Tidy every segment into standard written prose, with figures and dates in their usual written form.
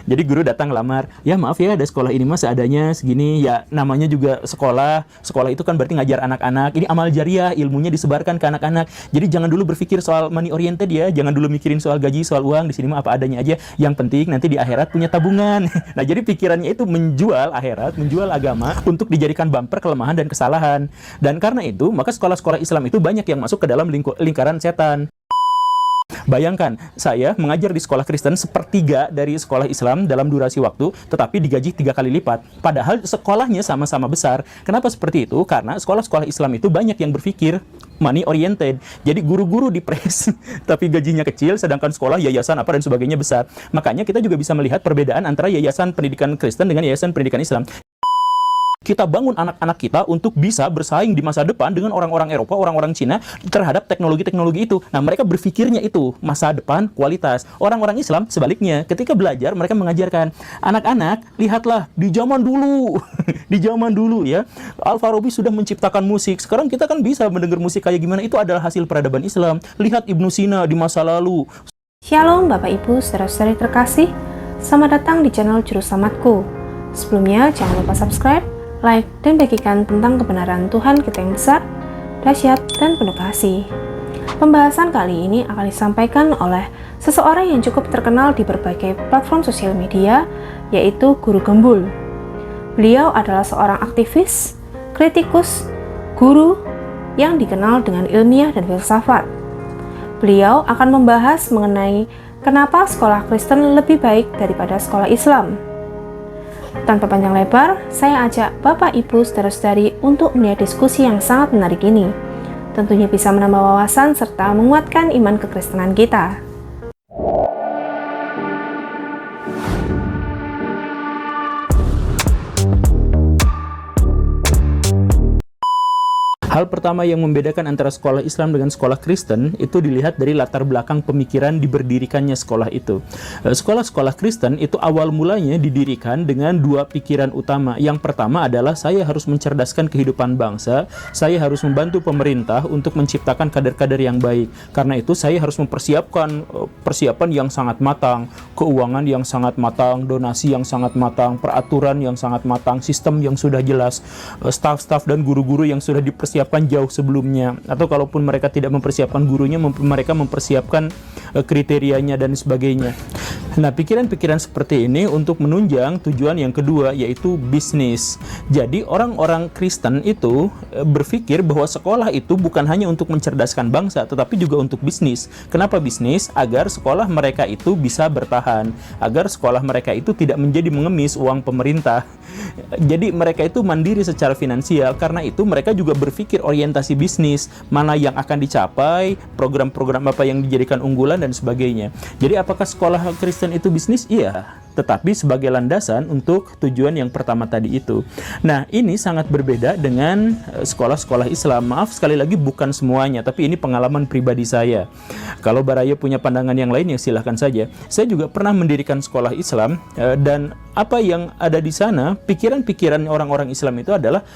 Jadi guru datang lamar, ya maaf ya ada sekolah ini mas seadanya segini, ya namanya juga sekolah. Sekolah itu kan berarti ngajar anak-anak, ini amal jariah, ilmunya disebarkan ke anak-anak. Jadi jangan dulu berpikir soal money oriented ya, jangan dulu mikirin soal gaji, soal uang, di sini mah apa adanya aja. Yang penting nanti di akhirat punya tabungan. Nah jadi pikirannya itu menjual akhirat, menjual agama untuk dijadikan bumper kelemahan dan kesalahan. Dan karena itu, maka sekolah-sekolah Islam itu banyak yang masuk ke dalam lingkaran setan. Bayangkan, saya mengajar di sekolah Kristen sepertiga dari sekolah Islam dalam durasi waktu, tetapi digaji 3 kali lipat. Padahal sekolahnya sama-sama besar. Kenapa seperti itu? Karena sekolah-sekolah Islam itu banyak yang berpikir money oriented. Jadi guru-guru dipres, tapi gajinya kecil, sedangkan sekolah, yayasan, apa dan sebagainya besar. Makanya kita juga bisa melihat perbedaan antara yayasan pendidikan Kristen dengan yayasan pendidikan Islam. Kita bangun anak-anak kita untuk bisa bersaing di masa depan dengan orang-orang Eropa, orang-orang Cina terhadap teknologi-teknologi itu. Nah, mereka berpikirnya itu, masa depan, kualitas. Orang-orang Islam sebaliknya, ketika belajar, mereka mengajarkan, anak-anak, lihatlah, di zaman dulu, di zaman dulu ya, Al-Farabi sudah menciptakan musik. Sekarang kita kan bisa mendengar musik kayak gimana, itu adalah hasil peradaban Islam. Lihat Ibnu Sina di masa lalu. Shalom Bapak Ibu, saudara-saudari terkasih. Selamat datang di channel Juru Selamatku. Sebelumnya, jangan lupa subscribe, like, dan bagikan tentang kebenaran Tuhan kita yang besar, dahsyat, dan penuh kasih. Pembahasan kali ini akan disampaikan oleh seseorang yang cukup terkenal di berbagai platform sosial media, yaitu Guru Gembul. Beliau adalah seorang aktivis, kritikus, guru yang dikenal dengan ilmiah dan filsafat. Beliau akan membahas mengenai kenapa sekolah Kristen lebih baik daripada sekolah Islam. Tanpa panjang lebar, saya ajak Bapak Ibu saudara-saudari untuk melihat diskusi yang sangat menarik ini. Tentunya bisa menambah wawasan serta menguatkan iman kekristenan kita. Hal pertama yang membedakan antara sekolah Islam dengan sekolah Kristen itu dilihat dari latar belakang pemikiran diberdirikannya sekolah itu. Sekolah-sekolah Kristen itu awal mulanya didirikan dengan dua pikiran utama. Yang pertama adalah saya harus mencerdaskan kehidupan bangsa, saya harus membantu pemerintah untuk menciptakan kader-kader yang baik. Karena itu saya harus mempersiapkan persiapan yang sangat matang, keuangan yang sangat matang, donasi yang sangat matang, peraturan yang sangat matang, sistem yang sudah jelas, staf-staf dan guru-guru yang sudah dipersiapkan jauh sebelumnya, atau kalaupun mereka tidak mempersiapkan gurunya, mereka mempersiapkan kriterianya dan sebagainya. Nah, pikiran-pikiran seperti ini untuk menunjang tujuan yang kedua, yaitu bisnis. Jadi orang-orang Kristen itu berpikir bahwa sekolah itu bukan hanya untuk mencerdaskan bangsa, tetapi juga untuk bisnis. Kenapa bisnis? Agar sekolah mereka itu bisa bertahan, agar sekolah mereka itu tidak menjadi mengemis uang pemerintah. Jadi mereka itu mandiri secara finansial. Karena itu mereka juga berpikir orientasi bisnis, mana yang akan dicapai, program-program apa yang dijadikan unggulan dan sebagainya. Jadi apakah sekolah Kristen itu bisnis? Iya, tetapi sebagai landasan untuk tujuan yang pertama tadi itu. Nah, ini sangat berbeda dengan sekolah-sekolah Islam. Maaf sekali lagi bukan semuanya, tapi ini pengalaman pribadi saya. Kalau Baraya punya pandangan yang lain, ya silahkan saja. Saya juga pernah mendirikan sekolah Islam, dan apa yang ada di sana, pikiran-pikiran orang-orang Islam itu adalah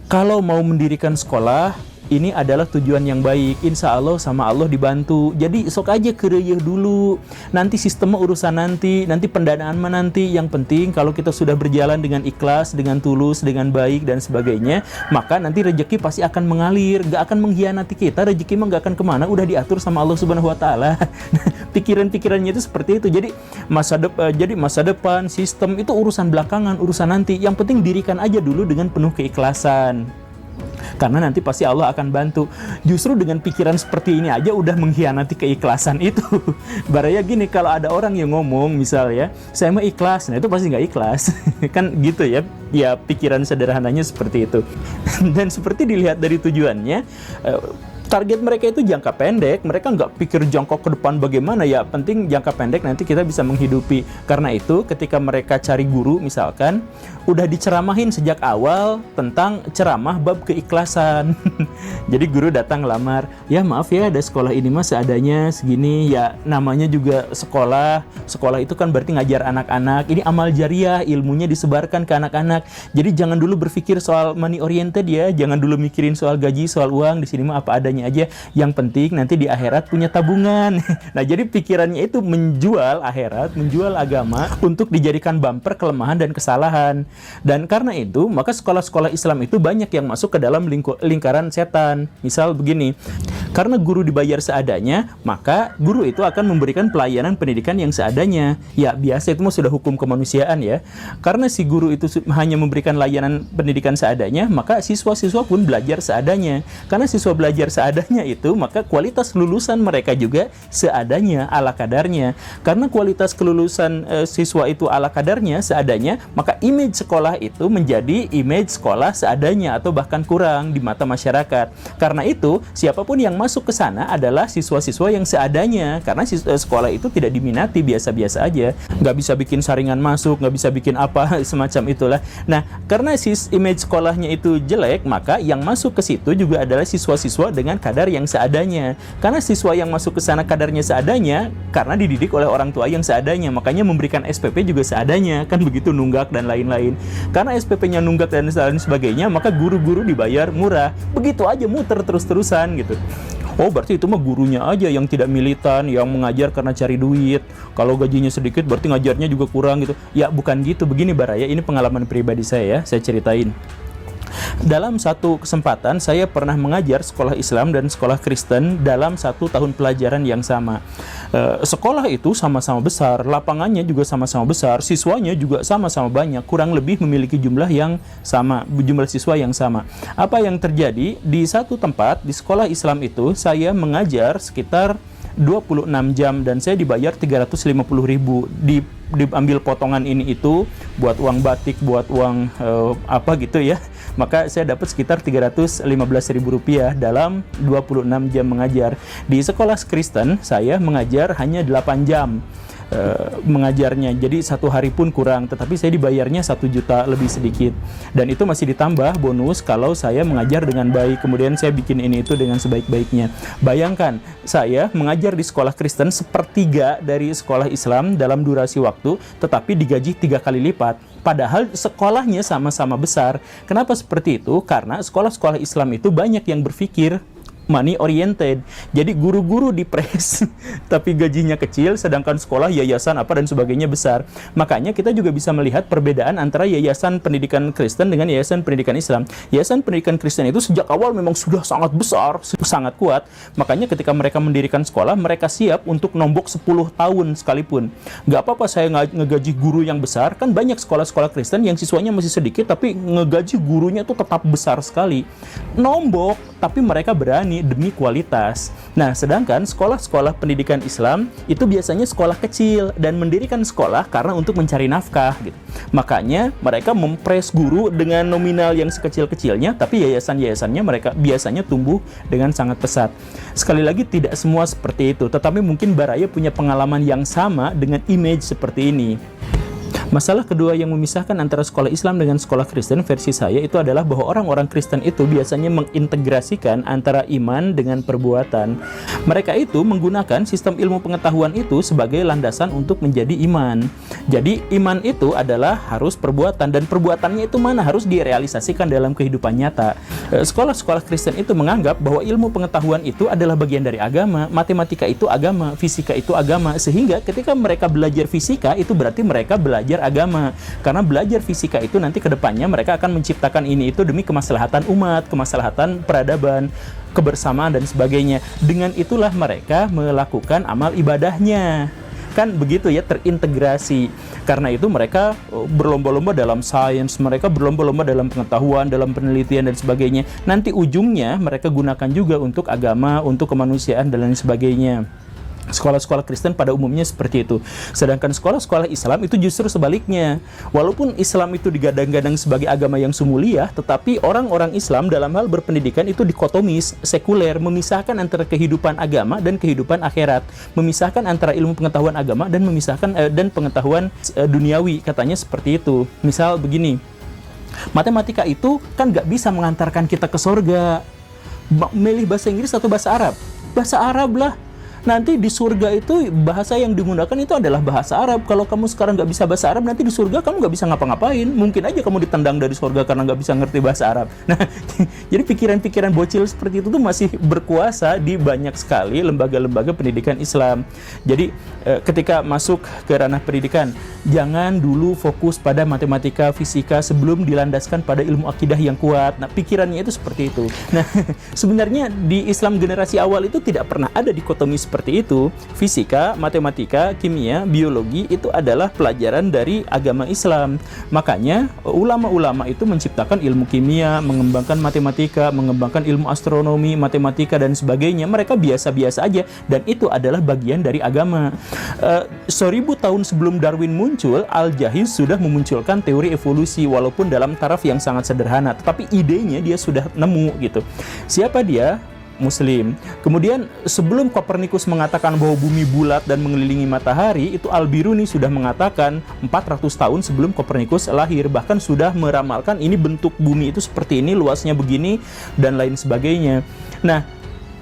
kalau mau mendirikan sekolah, ini adalah tujuan yang baik, insya Allah sama Allah dibantu. Jadi sok aja kereyeh dulu, nanti sistemnya urusan nanti pendanaan mah nanti. Yang penting kalau kita sudah berjalan dengan ikhlas, dengan tulus, dengan baik dan sebagainya, maka nanti rezeki pasti akan mengalir, gak akan mengkhianati kita. Rezeki mah gak akan kemana, udah diatur sama Allah Subhanahu Wa Taala. Pikiran-pikirannya itu seperti itu. Jadi masa depan, sistem itu urusan belakangan, urusan nanti. Yang penting dirikan aja dulu dengan penuh keikhlasan. Karena nanti pasti Allah akan bantu. Justru dengan pikiran seperti ini aja udah mengkhianati keikhlasan itu. Baraya gini, kalau ada orang yang ngomong misal ya, saya mah ikhlas, nah itu pasti nggak ikhlas. Kan gitu ya. Ya pikiran sederhananya seperti itu. Dan seperti dilihat dari tujuannya, target mereka itu jangka pendek, mereka nggak pikir jangka ke depan bagaimana, ya penting jangka pendek nanti kita bisa menghidupi. Karena itu ketika mereka cari guru misalkan, udah diceramahin sejak awal tentang ceramah bab keikhlasan. Jadi guru datang lamar, ya maaf ya ada sekolah ini mas seadanya segini, ya namanya juga sekolah, sekolah itu kan berarti ngajar anak-anak, ini amal jariah, ilmunya disebarkan ke anak-anak. Jadi jangan dulu berpikir soal money oriented ya, jangan dulu mikirin soal gaji, soal uang, di sini mah apa adanya gini aja, yang penting nanti di akhirat punya tabungan. Nah, jadi pikirannya itu menjual akhirat, menjual agama untuk dijadikan bumper kelemahan dan kesalahan. Dan karena itu, maka sekolah-sekolah Islam itu banyak yang masuk ke dalam lingkaran setan. Misal begini, karena guru dibayar seadanya, maka guru itu akan memberikan pelayanan pendidikan yang seadanya. Ya, biasa itu mah sudah hukum kemanusiaan ya. Karena si guru itu hanya memberikan layanan pendidikan seadanya, maka siswa-siswa pun belajar seadanya. Karena siswa belajar seadanya itu, maka kualitas lulusan mereka juga seadanya, ala kadarnya. Karena kualitas kelulusan siswa itu ala kadarnya, seadanya, maka image sekolah itu menjadi image sekolah seadanya atau bahkan kurang di mata masyarakat. Karena itu, siapapun yang masuk ke sana adalah siswa-siswa yang seadanya. Karena sekolah itu tidak diminati, biasa-biasa aja. Nggak bisa bikin saringan masuk, nggak bisa bikin apa, semacam itulah. Nah, karena image sekolahnya itu jelek, maka yang masuk ke situ juga adalah siswa-siswa dengan kadar yang seadanya. Karena siswa yang masuk ke sana kadarnya seadanya, karena dididik oleh orang tua yang seadanya, makanya memberikan SPP juga seadanya, kan begitu, nunggak dan lain-lain. Karena SPP-nya nunggak dan lain sebagainya, maka guru-guru dibayar murah. Begitu aja muter terus-terusan gitu. Oh, berarti itu mah gurunya aja yang tidak militan, yang mengajar karena cari duit. Kalau gajinya sedikit berarti ngajarnya juga kurang gitu. Ya, bukan gitu. Begini Baraya, ini pengalaman pribadi saya ya, saya ceritain. Dalam satu kesempatan, saya pernah mengajar sekolah Islam dan sekolah Kristen dalam 1 tahun pelajaran yang sama. Sekolah itu sama-sama besar, lapangannya juga sama-sama besar, siswanya juga sama-sama banyak, kurang lebih memiliki jumlah yang sama, jumlah siswa yang sama. Apa yang terjadi? Di satu tempat, di sekolah Islam itu, saya mengajar sekitar 26 jam dan saya dibayar 350.000. Diambil potongan ini itu buat uang batik, buat uang apa gitu ya. Maka saya dapat sekitar 315.000 rupiah dalam 26 jam mengajar. Di sekolah Kristen saya mengajar hanya 8 jam mengajarnya, jadi 1 hari pun kurang, tetapi saya dibayarnya 1 juta lebih sedikit, dan itu masih ditambah bonus kalau saya mengajar dengan baik, kemudian saya bikin ini itu dengan sebaik-baiknya. Bayangkan, saya mengajar di sekolah Kristen 1/3 dari sekolah Islam dalam durasi waktu, tetapi digaji 3 kali lipat. Padahal sekolahnya sama-sama besar. Kenapa seperti itu? Karena sekolah-sekolah Islam itu banyak yang berpikir money oriented. Jadi guru-guru dipres tapi gajinya kecil, sedangkan sekolah, yayasan apa dan sebagainya besar. Makanya kita juga bisa melihat perbedaan antara yayasan pendidikan Kristen dengan yayasan pendidikan Islam. Yayasan pendidikan Kristen itu sejak awal memang sudah sangat besar, sangat kuat. Makanya ketika mereka mendirikan sekolah, mereka siap untuk nombok 10 tahun sekalipun. Nggak apa-apa saya ngegaji guru yang besar. Kan banyak sekolah-sekolah Kristen yang siswanya masih sedikit tapi ngegaji gurunya itu tetap besar sekali. Nombok, tapi mereka berani demi kualitas. Nah, sedangkan sekolah-sekolah pendidikan Islam itu biasanya sekolah kecil dan mendirikan sekolah karena untuk mencari nafkah gitu. Makanya mereka mempres guru dengan nominal yang sekecil-kecilnya, tapi yayasan-yayasannya mereka biasanya tumbuh dengan sangat pesat. Sekali lagi, tidak semua seperti itu, tetapi mungkin Baraya punya pengalaman yang sama dengan image seperti ini. Masalah kedua yang memisahkan antara sekolah Islam dengan sekolah Kristen versi saya itu adalah bahwa orang-orang Kristen itu biasanya mengintegrasikan antara iman dengan perbuatan. Mereka itu menggunakan sistem ilmu pengetahuan itu sebagai landasan untuk menjadi iman. Jadi iman itu adalah harus perbuatan, dan perbuatannya itu mana harus direalisasikan dalam kehidupan nyata. Sekolah-sekolah Kristen itu menganggap bahwa ilmu pengetahuan itu adalah bagian dari agama, matematika itu agama, fisika itu agama, sehingga ketika mereka belajar fisika itu berarti mereka belajar agama, karena belajar fisika itu nanti ke depannya mereka akan menciptakan ini itu demi kemaslahatan umat, kemaslahatan peradaban, kebersamaan dan sebagainya. Dengan itulah mereka melakukan amal ibadahnya. Kan begitu ya, terintegrasi. Karena itu mereka berlomba-lomba dalam sains, mereka berlomba-lomba dalam pengetahuan, dalam penelitian dan sebagainya. Nanti ujungnya mereka gunakan juga untuk agama, untuk kemanusiaan dan lain sebagainya. Sekolah-sekolah Kristen pada umumnya seperti itu. Sedangkan sekolah-sekolah Islam itu justru sebaliknya. Walaupun Islam itu digadang-gadang sebagai agama yang sumulia, tetapi orang-orang Islam dalam hal berpendidikan itu dikotomis, sekuler, memisahkan antara kehidupan agama dan kehidupan akhirat, memisahkan antara ilmu pengetahuan agama dan memisahkan dan pengetahuan duniawi, katanya seperti itu. Misal begini, matematika itu kan nggak bisa mengantarkan kita ke surga. Milih bahasa Inggris atau bahasa Arab? Bahasa Arab lah. nanti di surga itu bahasa yang digunakan itu adalah bahasa Arab. Kalau kamu sekarang nggak bisa bahasa Arab, nanti di surga kamu nggak bisa ngapa-ngapain. Mungkin aja kamu ditendang dari surga karena nggak bisa ngerti bahasa Arab. Nah, jadi pikiran-pikiran bocil seperti itu tuh masih berkuasa di banyak sekali lembaga-lembaga pendidikan Islam. Jadi ketika masuk ke ranah pendidikan, jangan dulu fokus pada matematika, fisika sebelum dilandaskan pada ilmu akidah yang kuat. Nah, pikirannya itu seperti itu. Nah, sebenarnya di Islam generasi awal itu tidak pernah ada dikotomi seperti itu. Fisika, matematika, kimia, biologi itu adalah pelajaran dari agama Islam. Makanya ulama-ulama itu menciptakan ilmu kimia, mengembangkan matematika, mengembangkan ilmu astronomi, matematika dan sebagainya. Mereka biasa-biasa aja, dan itu adalah bagian dari agama. 1000 tahun sebelum Darwin muncul, Al-Jahiz sudah memunculkan teori evolusi, walaupun dalam taraf yang sangat sederhana, tetapi idenya dia sudah nemu gitu. Siapa dia? Muslim. Kemudian sebelum Kopernikus mengatakan bahwa bumi bulat dan mengelilingi matahari, itu Al-Biruni sudah mengatakan 400 tahun sebelum Kopernikus lahir, bahkan sudah meramalkan ini bentuk bumi itu seperti ini, luasnya begini dan lain sebagainya. Nah,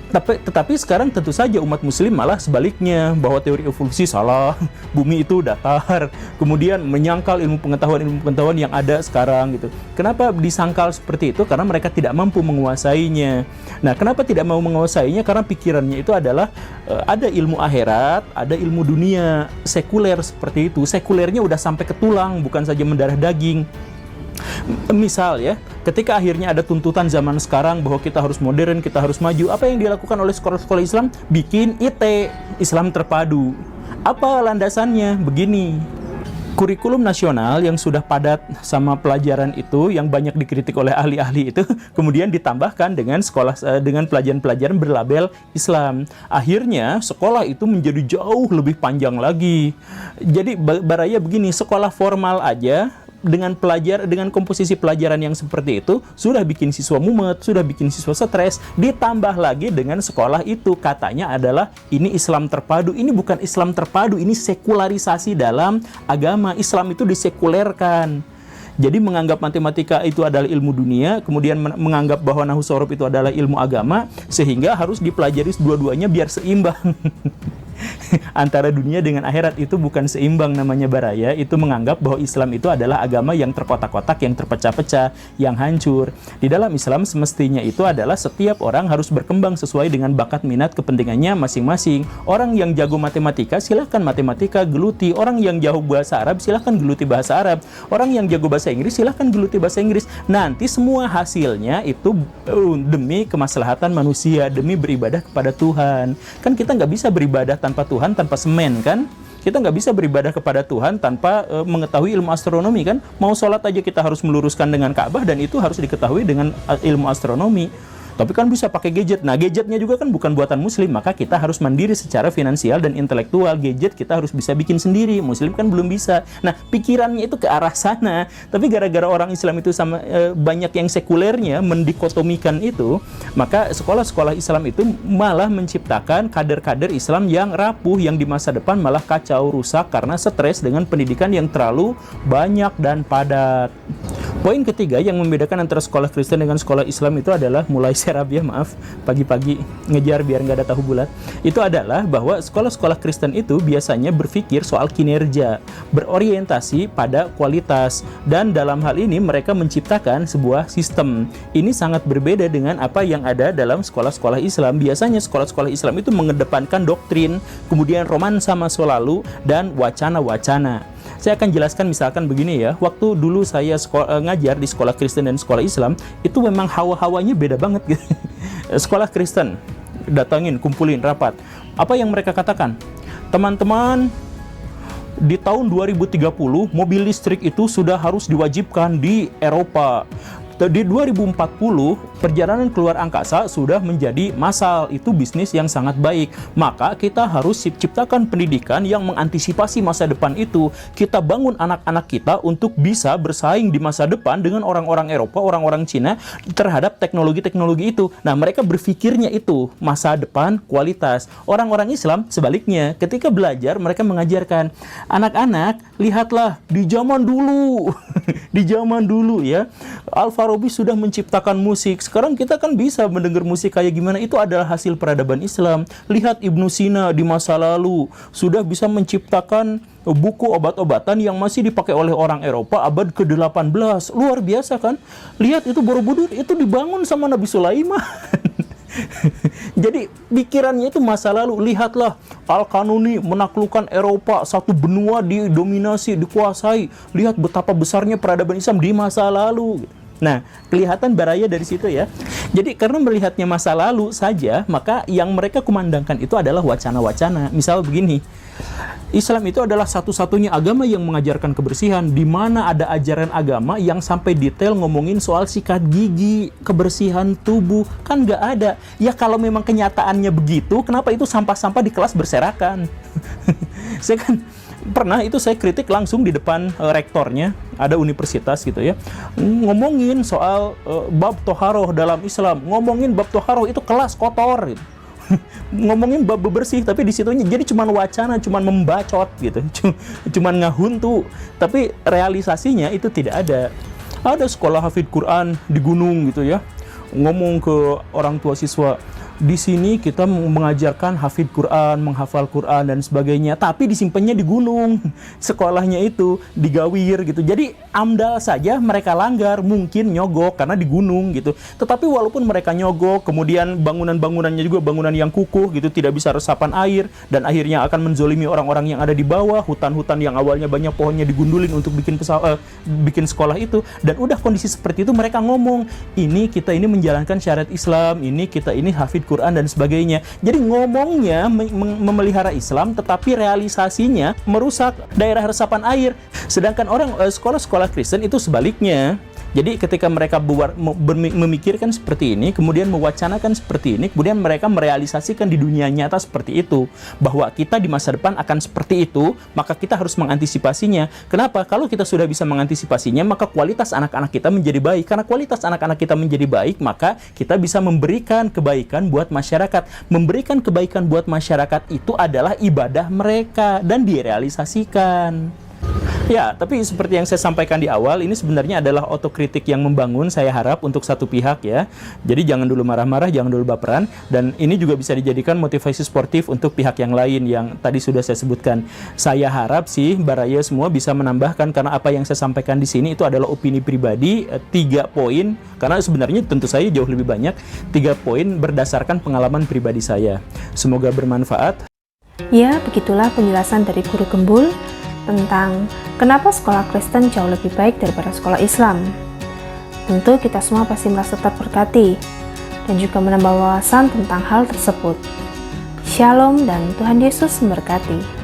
tetapi sekarang tentu saja umat muslim malah sebaliknya, bahwa teori evolusi salah, bumi itu datar, kemudian menyangkal ilmu pengetahuan yang ada sekarang gitu. Kenapa disangkal seperti itu? Karena mereka tidak mampu menguasainya. Nah, kenapa tidak mau menguasainya? Karena pikirannya itu adalah ada ilmu akhirat, ada ilmu dunia, sekuler seperti itu. Sekulernya udah sampai ke tulang, bukan saja mendarah daging. Misal ya, ketika akhirnya ada tuntutan zaman sekarang bahwa kita harus modern, kita harus maju, apa yang dilakukan oleh sekolah-sekolah Islam? Bikin IT, Islam terpadu. Apa landasannya? Begini, kurikulum nasional yang sudah padat sama pelajaran itu, yang banyak dikritik oleh ahli-ahli itu, kemudian ditambahkan dengan dengan pelajaran-pelajaran berlabel Islam. Akhirnya sekolah itu menjadi jauh lebih panjang lagi. Jadi baraya begini, sekolah formal aja dengan komposisi pelajaran yang seperti itu sudah bikin siswa mumet, sudah bikin siswa stres, ditambah lagi dengan sekolah itu katanya adalah ini Islam terpadu. Ini bukan Islam terpadu, ini sekularisasi dalam agama. Islam itu disekulerkan. Jadi menganggap matematika itu adalah ilmu dunia, kemudian menganggap bahwa nahwu shorof itu adalah ilmu agama, sehingga harus dipelajari dua-duanya biar seimbang. Antara dunia dengan akhirat itu bukan seimbang namanya baraya. Itu menganggap bahwa Islam itu adalah agama yang terkotak-kotak, yang terpecah-pecah, yang hancur. Di dalam Islam semestinya itu adalah setiap orang harus berkembang sesuai dengan bakat minat kepentingannya masing-masing. Orang yang jago matematika silahkan matematika geluti, orang yang jago bahasa Arab silahkan geluti bahasa Arab, orang yang jago bahasa Inggris silahkan geluti bahasa Inggris. Nanti semua hasilnya itu demi kemaslahatan manusia, demi beribadah kepada Tuhan. Kan kita nggak bisa beribadah tanpa Tuhan, tanpa semen kan? Kita nggak bisa beribadah kepada Tuhan tanpa mengetahui ilmu astronomi kan? Mau sholat aja kita harus meluruskan dengan Ka'bah, dan itu harus diketahui dengan ilmu astronomi. Tapi kan bisa pakai gadget. Nah, gadgetnya juga kan bukan buatan Muslim, maka kita harus mandiri secara finansial dan intelektual. Gadget kita harus bisa bikin sendiri. Muslim kan belum bisa. Nah, pikirannya itu ke arah sana. Tapi gara-gara orang Islam itu sama banyak yang sekulernya mendikotomikan itu, maka sekolah-sekolah Islam itu malah menciptakan kader-kader Islam yang rapuh, yang di masa depan malah kacau, rusak karena stres dengan pendidikan yang terlalu banyak dan padat. Poin ketiga yang membedakan antara sekolah Kristen dengan sekolah Islam itu adalah, mulai serap ya, maaf, pagi-pagi ngejar biar nggak ada tahu bulat. Itu adalah bahwa sekolah-sekolah Kristen itu biasanya berpikir soal kinerja, berorientasi pada kualitas, dan dalam hal ini mereka menciptakan sebuah sistem. Ini sangat berbeda dengan apa yang ada dalam sekolah-sekolah Islam. Biasanya sekolah-sekolah Islam itu mengedepankan doktrin, kemudian romansa masa lalu, dan wacana-wacana. Saya akan jelaskan misalkan begini ya, waktu dulu saya ngajar di sekolah Kristen dan sekolah Islam, itu memang hawa-hawanya beda banget gitu. Sekolah Kristen, datangin, kumpulin, rapat. Apa yang mereka katakan? Teman-teman, di tahun 2030, mobil listrik itu sudah harus diwajibkan di Eropa. Di 2040, perjalanan keluar angkasa sudah menjadi massal. Itu bisnis yang sangat baik. Maka kita harus ciptakan pendidikan yang mengantisipasi masa depan itu. Kita bangun anak-anak kita untuk bisa bersaing di masa depan dengan orang-orang Eropa, orang-orang Cina terhadap teknologi-teknologi itu. Nah, mereka berpikirnya itu, masa depan, kualitas. Orang-orang Islam sebaliknya, ketika belajar mereka mengajarkan, anak-anak, lihatlah di zaman dulu. Di zaman dulu ya, Al-Farabi sudah menciptakan musik. Sekarang kita kan bisa mendengar musik kayak gimana, itu adalah hasil peradaban Islam. Lihat Ibnu Sina di masa lalu sudah bisa menciptakan buku obat-obatan yang masih dipakai oleh orang Eropa abad ke-18. Luar biasa kan? Lihat itu Borobudur itu dibangun sama Nabi Sulaiman. Jadi pikirannya itu masa lalu. Lihatlah Al-Kanuni menaklukkan Eropa, satu benua didominasi, dikuasai. Lihat betapa besarnya peradaban Islam di masa lalu. Nah, kelihatan baraya dari situ ya. Jadi karena melihatnya masa lalu saja, maka yang mereka kumandangkan itu adalah wacana-wacana. Misal begini, Islam itu adalah satu-satunya agama yang mengajarkan kebersihan, di mana ada ajaran agama yang sampai detail ngomongin soal sikat gigi, kebersihan tubuh, kan nggak ada. Ya kalau memang kenyataannya begitu, kenapa itu sampah-sampah di kelas berserakan? Saya kan pernah itu saya kritik langsung di depan rektornya, ada universitas gitu ya, ngomongin soal bab toharoh dalam Islam, ngomongin bab toharoh itu kelas kotor gitu. Ngomongin bab bebersih, tapi di situnya jadi cuman wacana, cuman membacot gitu, cuman ngahuntu, tapi realisasinya itu tidak ada. Ada sekolah hafidz Quran di gunung gitu ya, ngomong ke orang tua siswa, di sini kita mengajarkan hafidz Quran, menghafal Quran dan sebagainya, tapi disimpannya di gunung, sekolahnya itu di Gawir gitu. Jadi amdal saja mereka langgar, mungkin nyogok karena di gunung gitu. Tetapi walaupun mereka nyogok, kemudian bangunan-bangunannya juga bangunan yang kukuh gitu, tidak bisa resapan air, dan akhirnya akan menzolimi orang-orang yang ada di bawah. Hutan-hutan yang awalnya banyak pohonnya digundulin untuk bikin sekolah itu. Dan udah kondisi seperti itu mereka ngomong, kita ini menjalankan syariat Islam, kita ini hafidz Quran dan sebagainya. Jadi ngomongnya memelihara Islam, tetapi realisasinya merusak daerah resapan air. Sedangkan orang sekolah-sekolah Kristen itu sebaliknya. Jadi ketika mereka memikirkan seperti ini, kemudian mewacanakan seperti ini, kemudian mereka merealisasikan di dunia nyata seperti itu, bahwa kita di masa depan akan seperti itu, maka kita harus mengantisipasinya. Kenapa? Kalau kita sudah bisa mengantisipasinya, maka kualitas anak-anak kita menjadi baik. Karena kualitas anak-anak kita menjadi baik, maka kita bisa memberikan kebaikan buat masyarakat. Memberikan kebaikan buat masyarakat itu adalah ibadah mereka dan direalisasikan. Ya, tapi seperti yang saya sampaikan di awal, ini sebenarnya adalah otokritik yang membangun, saya harap, untuk satu pihak ya. Jadi jangan dulu marah-marah, jangan dulu baperan, dan ini juga bisa dijadikan motivasi sportif untuk pihak yang lain yang tadi sudah saya sebutkan. Saya harap sih baraya semua bisa menambahkan, karena apa yang saya sampaikan di sini itu adalah opini pribadi, 3 poin, karena sebenarnya tentu saya jauh lebih banyak, 3 poin berdasarkan pengalaman pribadi saya. Semoga bermanfaat. Ya, begitulah penjelasan dari Guru Gembul tentang kenapa sekolah Kristen jauh lebih baik daripada sekolah Islam. Tentu kita semua pasti merasa terberkati dan juga menambah wawasan tentang hal tersebut. Shalom dan Tuhan Yesus memberkati.